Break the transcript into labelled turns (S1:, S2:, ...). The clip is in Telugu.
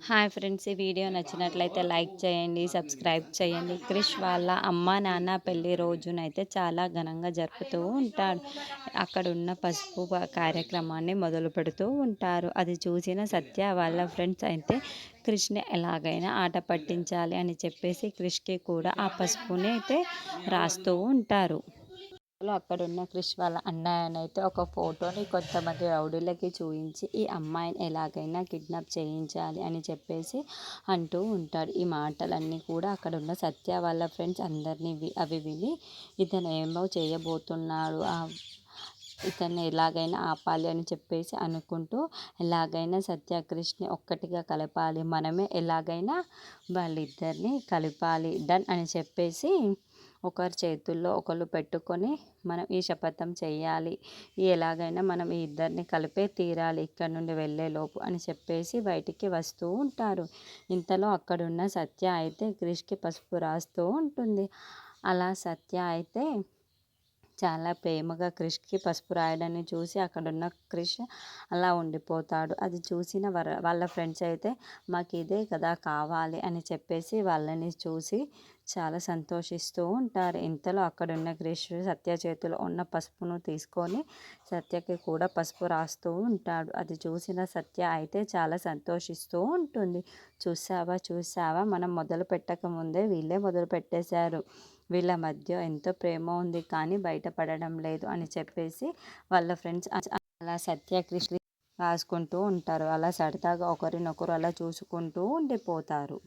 S1: హాయ్ ఫ్రెండ్స్, ఈ వీడియో నచ్చినట్లయితే లైక్ చేయండి, సబ్స్క్రైబ్ చేయండి. క్రిష్ వాళ్ళ అమ్మ నాన్న పెళ్లి రోజునైతే చాలా ఘనంగా జరుపుతూ ఉంటాడు. అక్కడున్న పసుపు కార్యక్రమాన్ని మొదలు పెడుతూ ఉంటారు. అది చూసిన సత్య వాళ్ళ ఫ్రెండ్స్ అయితే క్రిష్ని ఎలాగైనా ఆట పట్టించాలి అని చెప్పేసి క్రిష్కి కూడా ఆ పసుపుని అయితే రాస్తూ ఉంటారు. అక్కడున్న క్రిష్ వాళ్ళ అన్నయ్యనైతే ఒక ఫోటోని కొంతమంది రౌడీలకి చూయించి ఈ అమ్మాయిని ఎలాగైనా కిడ్నాప్ చేయించాలి అని చెప్పేసి అంటూ ఉంటాడు. ఈ మాటలన్నీ కూడా అక్కడున్న సత్య వాళ్ళ ఫ్రెండ్స్ అందరినీ అవి విని ఇతను ఏమో చేయబోతున్నాడు, ఇతన్ని ఎలాగైనా ఆపాలి అని చెప్పేసి అనుకుంటూ ఎలాగైనా సత్య క్రిష్ని ఒక్కటిగా కలపాలి, మనమే ఎలాగైనా వాళ్ళిద్దరిని కలిపాలి డన్ అని చెప్పేసి ఒకరి చేతుల్లో ఒకరు పెట్టుకొని మనం ఈ శపథం చేయాలి, ఎలాగైనా మనం ఈ ఇద్దరిని కలిపే తీరాలి ఇక్కడ నుండి వెళ్ళేలోపు అని చెప్పేసి బయటికి వస్తూ ఉంటారు. ఇంతలో అక్కడున్న సత్య అయితే క్రిష్కి పసుపు రాస్తూ ఉంటుంది. అలా సత్య అయితే చాలా ప్రేమగా క్రిష్కి పసుపు రాయడాన్ని చూసి అక్కడున్న క్రిష్ అలా ఉండిపోతాడు. అది చూసిన వాళ్ళ ఫ్రెండ్స్ అయితే మాకు ఇదే కదా కావాలి అని చెప్పేసి వాళ్ళని చూసి చాలా సంతోషిస్తూ ఉంటారు. ఇంతలో అక్కడున్న క్రిష్ సత్య చేతిలో ఉన్న పసుపును తీసుకొని సత్యకి కూడా పసుపు రాస్తూ ఉంటాడు. అది చూసిన సత్య అయితే చాలా సంతోషిస్తూ ఉంటుంది. చూసావా మనం మొదలు పెట్టక ముందే వీళ్ళే మొదలు పెట్టేశారు, వీళ్ళ మధ్య ఎంతో ప్రేమ ఉంది కానీ బయటపడడం లేదు అని చెప్పేసి వాళ్ళ ఫ్రెండ్స్ అలా సత్య క్రిష్ రాసుకుంటూ ఉంటారు. అలా సరదాగా ఒకరినొకరు అలా చూసుకుంటూ ఉండిపోతారు.